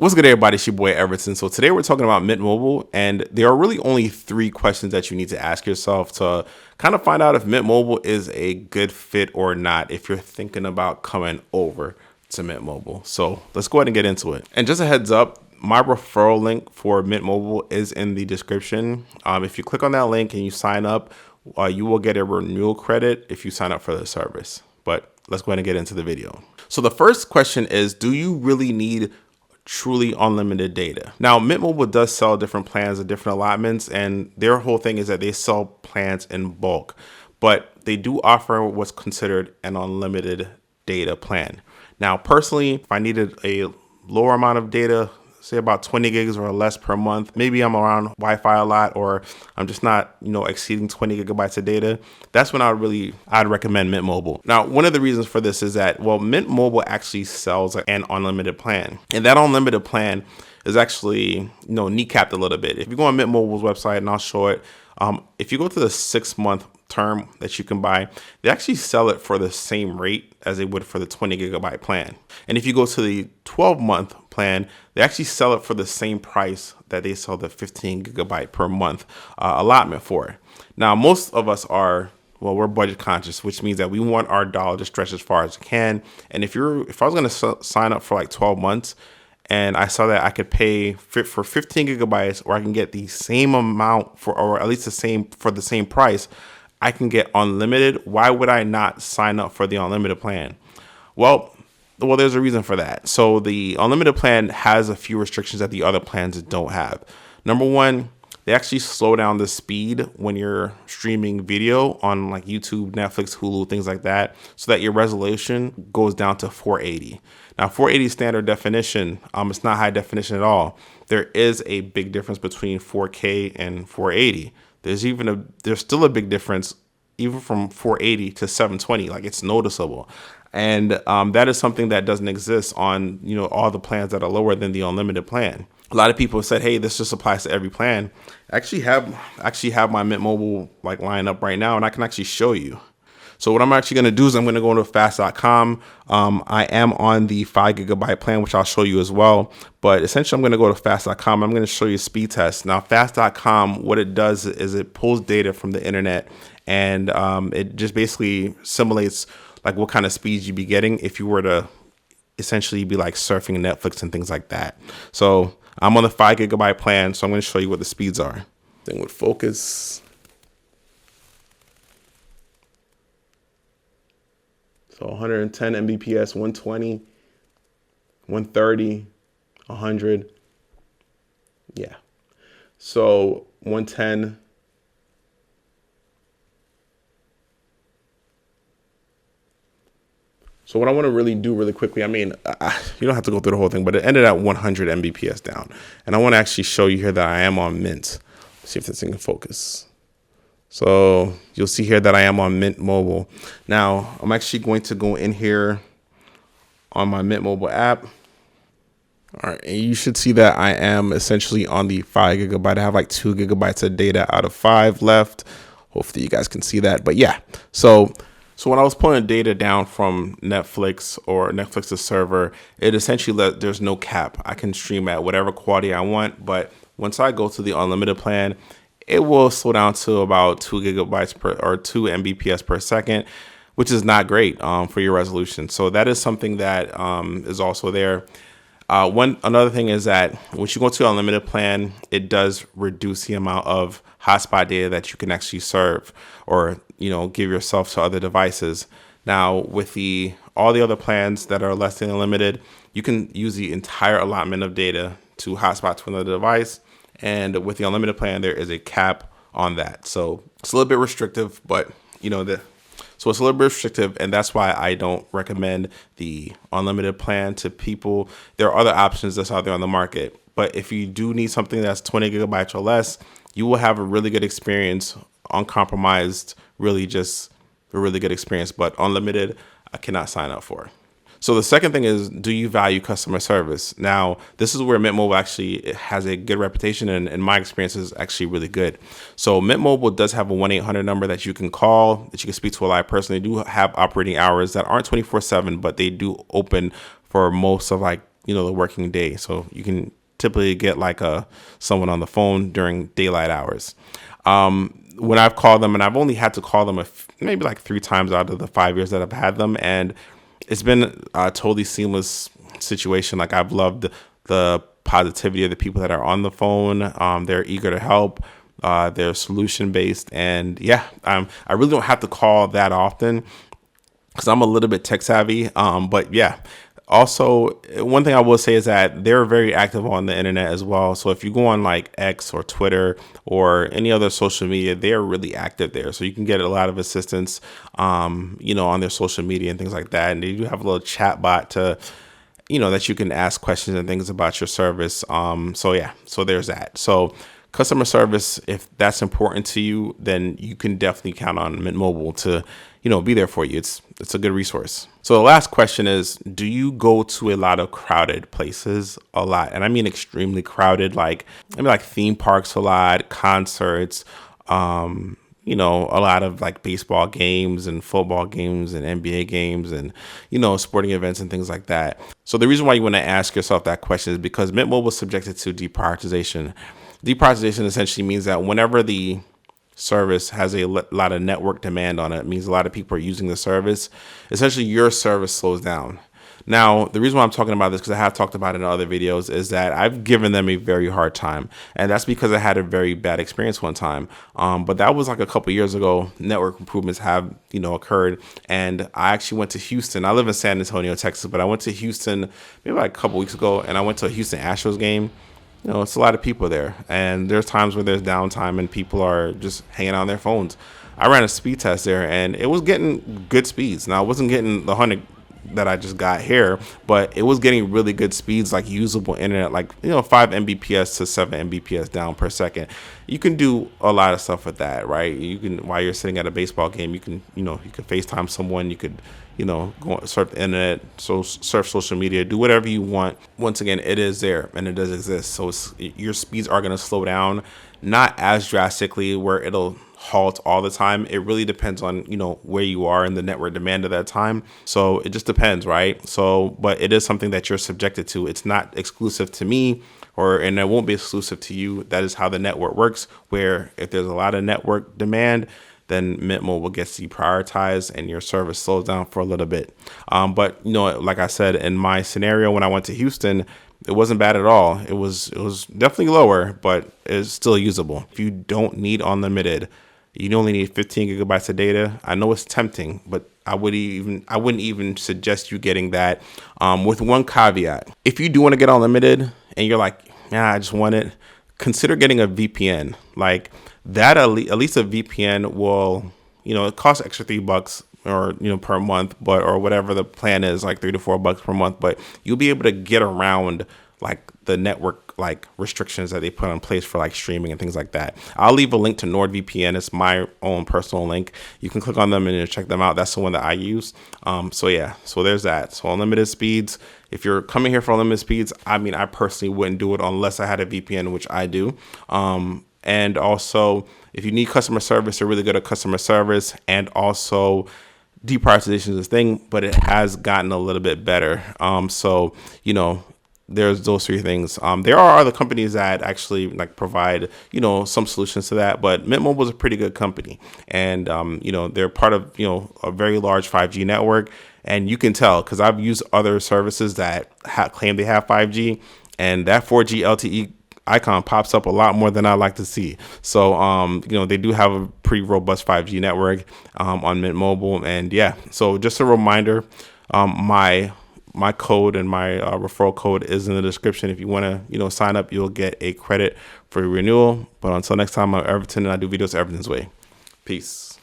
What's good, everybody? It's your boy Everton. So today we're talking about Mint Mobile, and there are really only 3 questions that you need to ask yourself to kind of find out if Mint Mobile is a good fit or not if you're thinking about coming over to Mint Mobile. So let's go ahead and get into it. And just a heads up, my referral link for Mint Mobile is in the description. If you click on that link and you sign up, you will get a renewal credit if you sign up for the service. But let's go ahead and get into the video. So the first question is, do you really need truly unlimited data? Now, Mint Mobile does sell different plans and different allotments, and their whole thing is that they sell plans in bulk, but they do offer what's considered an unlimited data plan. Now, personally, if I needed a lower amount of data, say about 20 gigs or less per month, maybe I'm around Wi-Fi a lot, or I'm just not, exceeding 20 gigabytes of data, that's when I'd recommend Mint Mobile. Now, one of the reasons for this is that, Mint Mobile actually sells an unlimited plan, and that unlimited plan is actually, kneecapped a little bit. If you go on Mint Mobile's website, and I'll show it, if you go to the 6-month term that you can buy, they actually sell it for the same rate as they would for the 20 gigabyte plan. And if you go to the 12-month plan, they actually sell it for the same price that they sell the 15 gigabyte per month allotment for. Now, most of us we're budget conscious, which means that we want our dollar to stretch as far as it can. And if I was going to sign up for like 12 months, and I saw that I could pay for 15 gigabytes, or I can get the same amount or at least for the same price, I can get unlimited. Why would I not sign up for the unlimited plan? Well, there's a reason for that. So the unlimited plan has a few restrictions that the other plans don't have. Number one, they actually slow down the speed when you're streaming video on like YouTube, Netflix, Hulu, things like that, so that your resolution goes down to 480. Now, 480 standard definition, it's not high definition at all. There is a big difference between 4K and 480. There's still a big difference even from 480 to 720. Like, it's noticeable. And that is something that doesn't exist on, all the plans that are lower than the unlimited plan. A lot of people said, hey, this just applies to every plan. I actually have my Mint Mobile line up right now, and I can actually show you. So what I'm actually going to do is I'm going to go into fast.com. I am on the 5 gigabyte plan, which I'll show you as well. But essentially, I'm going to go to fast.com. I'm going to show you a speed test. Now, fast.com, what it does is it pulls data from the internet, and it just basically simulates what kind of speeds you'd be getting if you were to essentially be surfing Netflix and things like that. So I'm on the 5 gigabyte plan, so I'm going to show you what the speeds are. Thing with focus. So 110 Mbps, 120, 130, 100. Yeah. So 110. So what I want to really do really quickly, you don't have to go through the whole thing, but it ended at 100 Mbps down. And I want to actually show you here that I am on Mint. Let's see if this thing can focus. So you'll see here that I am on Mint Mobile. Now, I'm actually going to go in here on my Mint Mobile app. All right, and you should see that I am essentially on the 5 gigabyte. I have 2 gigabytes of data out of 5 left. Hopefully you guys can see that. But yeah, so when I was pulling data down from Netflix or Netflix's server, it essentially there's no cap. I can stream at whatever quality I want, but once I go to the unlimited plan, it will slow down to about 2 gigabytes or 2 Mbps per second, which is not great for your resolution. So that is something that is also there. Another thing is that once you go to unlimited plan, it does reduce the amount of hotspot data that you can actually serve or give yourself to other devices. Now, with all the other plans that are less than unlimited, you can use the entire allotment of data to hotspot to another device. And with the unlimited plan, there is a cap on that. So it's a little bit restrictive, but so it's a little bit restrictive, and that's why I don't recommend the unlimited plan to people. There are other options that's out there on the market, but if you do need something that's 20 gigabytes or less, you will have a really good experience, uncompromised, really just a really good experience. But unlimited, I cannot sign up for. So the second thing is, do you value customer service? Now, this is where Mint Mobile actually has a good reputation, and in my experience is actually really good. So Mint Mobile does have a 1-800 number that you can call, that you can speak to a live person. They do have operating hours that aren't 24/7, but they do open for most of the working day. So you can typically get like someone on the phone during daylight hours. When I've called them, and I've only had to call them maybe like 3 times out of the 5 years that I've had them, and it's been a totally seamless situation. Like, I've loved the positivity of the people that are on the phone. They're eager to help. They're solution based, and yeah, I really don't have to call that often because I'm a little bit tech savvy. But yeah. Also, one thing I will say is that they're very active on the internet as well. So if you go on like X or Twitter or any other social media, they're really active there. So you can get a lot of assistance, on their social media and things like that. And they do have a little chat bot to, that you can ask questions and things about your service. So yeah, so there's that. So customer service, if that's important to you, then you can definitely count on Mint Mobile to, be there for you. It's a good resource. So the last question is, do you go to a lot of crowded places a lot? And I mean extremely crowded, like maybe like theme parks a lot, concerts, a lot of like baseball games and football games and NBA games and, sporting events and things like that. So the reason why you want to ask yourself that question is because Mint Mobile is subjected to deprioritization. Deprioritization essentially means that whenever the service has a lot of network demand on it, it means a lot of people are using the service. Essentially, your service slows down. Now, the reason why I'm talking about this, because I have talked about it in other videos, is that I've given them a very hard time. And that's because I had a very bad experience one time. But that was like a couple years ago. Network improvements have, occurred. And I actually went to Houston. I live in San Antonio, Texas, but I went to Houston maybe like a couple weeks ago, and I went to a Houston Astros game. It's a lot of people there, and there's times where there's downtime and people are just hanging out on their phones. I ran a speed test there, and it was getting good speeds. Now, I wasn't getting the 100 that I just got here, but it was getting really good speeds, like usable internet, like 5 Mbps to 7 Mbps down per second. You can do a lot of stuff with that, right? You can, while you're sitting at a baseball game, you can FaceTime someone, you could go surf the internet, surf social media, do whatever you want. Once again, it is there and it does exist. So your speeds are going to slow down, not as drastically where it'll halt all the time. It really depends on, where you are in the network demand at that time. So it just depends, right? So, but it is something that you're subjected to. It's not exclusive to me, and it won't be exclusive to you. That is how the network works, where if there's a lot of network demand, then Mint Mobile gets deprioritized and your service slows down for a little bit. But like I said, in my scenario when I went to Houston, it wasn't bad at all. It was definitely lower, but it's still usable. If you don't need unlimited, you only need 15 gigabytes of data. I know it's tempting, but I wouldn't even suggest you getting that. With one caveat: if you do want to get unlimited and you're like, yeah, I just want it, consider getting a VPN. Like that, at least a VPN will, it costs extra $3 or per month, or whatever the plan is, like $3 to $4 per month. But you'll be able to get around like the network like restrictions that they put in place for like streaming and things like that. I'll leave a link to NordVPN. It's my own personal link. You can click on them and check them out. That's the one that I use. So yeah, so there's that. So unlimited speeds. If you're coming here for unlimited speeds, I mean, I personally wouldn't do it unless I had a VPN, which I do. And also, if you need customer service, they're really good at customer service. And also, deprioritization is a thing, but it has gotten a little bit better. So, there's those three things. There are other companies that actually like provide, some solutions to that, but Mint Mobile is a pretty good company. And, they're part of, a very large 5G network. And you can tell because I've used other services that claim they have 5G, and that 4G LTE icon pops up a lot more than I like to see. So, they do have a pretty robust 5G network on Mint Mobile. And yeah, so just a reminder, my code and my referral code is in the description. If you want to, sign up, you'll get a credit for renewal. But until next time, I'm Everton, and I do videos Everton's way. Peace.